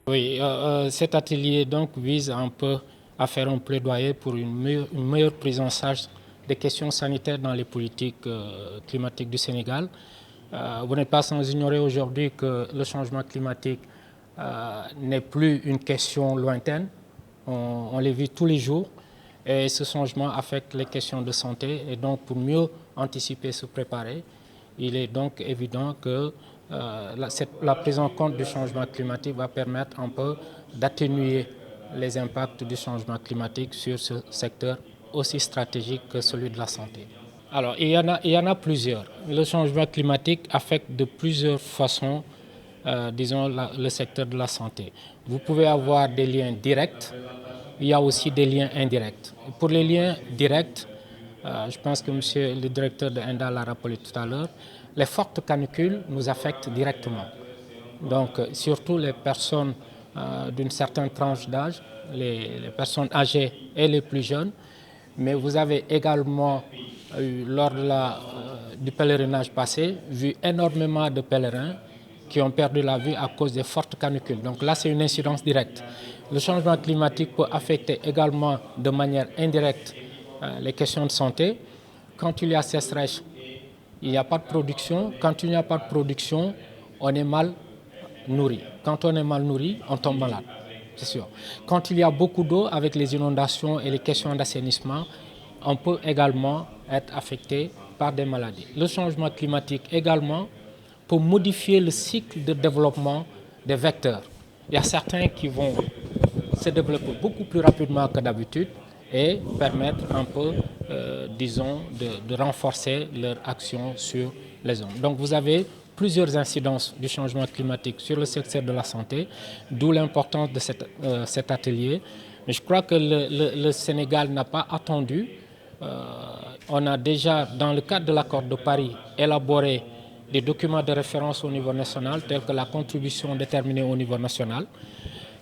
Oui, cet atelier donc vise un peu à faire un plaidoyer pour une meilleure prise en charge des questions sanitaires dans les politiques climatiques du Sénégal. Vous n'êtes pas sans ignorer aujourd'hui que le changement climatique n'est plus une question lointaine. On les vit tous les jours et ce changement affecte les questions de santé. Et donc, pour mieux anticiper, se préparer, il est donc évident que la prise en compte du changement climatique va permettre un peu d'atténuer les impacts du changement climatique sur ce secteur aussi stratégique que celui de la santé. Alors, il y en a plusieurs. Le changement climatique affecte de plusieurs façons, disons, le secteur de la santé. Vous pouvez avoir des liens directs, il y a aussi des liens indirects. Pour les liens directs, je pense que monsieur le directeur de ENDA l'a rappelé tout à l'heure, les fortes canicules nous affectent directement. Donc, surtout les personnes d'une certaine tranche d'âge, les personnes âgées et les plus jeunes. Mais vous avez également, lors du pèlerinage passé, vu énormément de pèlerins qui ont perdu la vie à cause des fortes canicules. Donc là, c'est une incidence directe. Le changement climatique peut affecter également de manière indirecte les questions de santé. Quand il y a sécheresse, il n'y a pas de production. Quand il n'y a pas de production, on est mal nourri. Quand on est mal nourri, on tombe malade, c'est sûr. Quand il y a beaucoup d'eau avec les inondations et les questions d'assainissement, on peut également être affecté par des maladies. Le changement climatique également peut modifier le cycle de développement des vecteurs. Il y a certains qui vont se développer beaucoup plus rapidement que d'habitude et permettre un peu, disons, de renforcer leur action sur les hommes. Donc vous avez plusieurs incidences du changement climatique sur le secteur de la santé, d'où l'importance de cet atelier. Mais je crois que le Sénégal n'a pas attendu. On a déjà, dans le cadre de l'accord de Paris, élaboré des documents de référence au niveau national, tels que la contribution déterminée au niveau national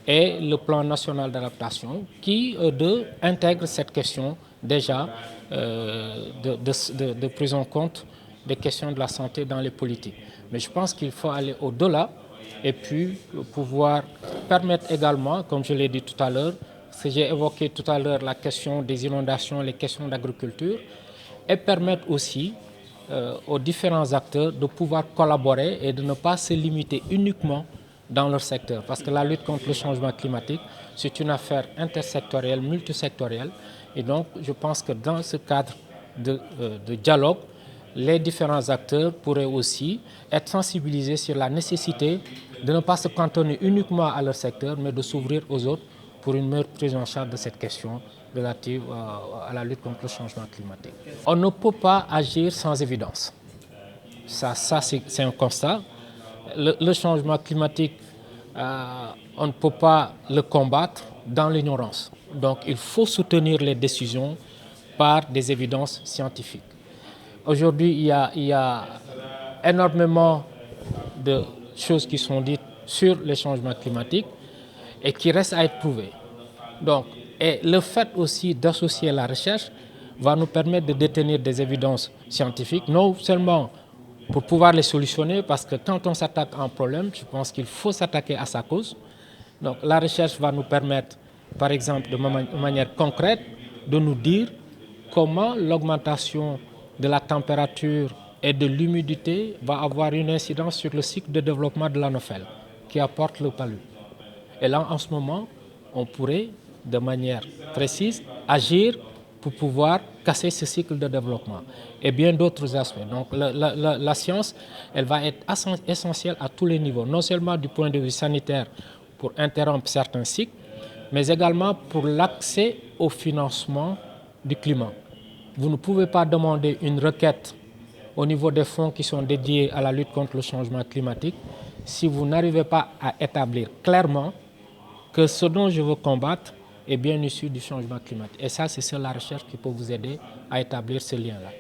et le plan national d'adaptation, qui, eux intègrent cette question déjà de prise en compte des questions de la santé dans les politiques. Mais je pense qu'il faut aller au-delà et puis pouvoir permettre également, comme je l'ai dit tout à l'heure, que j'ai évoqué tout à l'heure la question des inondations, les questions d'agriculture, et permettre aussi aux différents acteurs de pouvoir collaborer et de ne pas se limiter uniquement dans leur secteur. Parce que la lutte contre le changement climatique, c'est une affaire intersectorielle, multisectorielle. Et donc, je pense que dans ce cadre de dialogue, les différents acteurs pourraient aussi être sensibilisés sur la nécessité de ne pas se cantonner uniquement à leur secteur, mais de s'ouvrir aux autres pour une meilleure prise en charge de cette question relative à la lutte contre le changement climatique. On ne peut pas agir sans évidence. Ça c'est un constat. Le changement climatique, on ne peut pas le combattre dans l'ignorance. Donc il faut soutenir les décisions par des évidences scientifiques. Aujourd'hui, il y a énormément de choses qui sont dites sur les changements climatiques et qui restent à être prouvées. Donc, et le fait aussi d'associer la recherche va nous permettre de détenir des évidences scientifiques, non seulement pour pouvoir les solutionner, parce que quand on s'attaque à un problème, je pense qu'il faut s'attaquer à sa cause. Donc la recherche va nous permettre, par exemple, de manière concrète, de nous dire comment l'augmentation de la température et de l'humidité va avoir une incidence sur le cycle de développement de l'anophèle qui apporte le palu. Et là, en ce moment, on pourrait, de manière précise, agir pour pouvoir casser ce cycle de développement et bien d'autres aspects. Donc la science, elle va être essentielle à tous les niveaux, non seulement du point de vue sanitaire pour interrompre certains cycles, mais également pour l'accès au financement du climat. Vous ne pouvez pas demander une requête au niveau des fonds qui sont dédiés à la lutte contre le changement climatique si vous n'arrivez pas à établir clairement que ce dont je veux combattre est bien issu du changement climatique. Et ça, c'est la recherche qui peut vous aider à établir ce lien-là.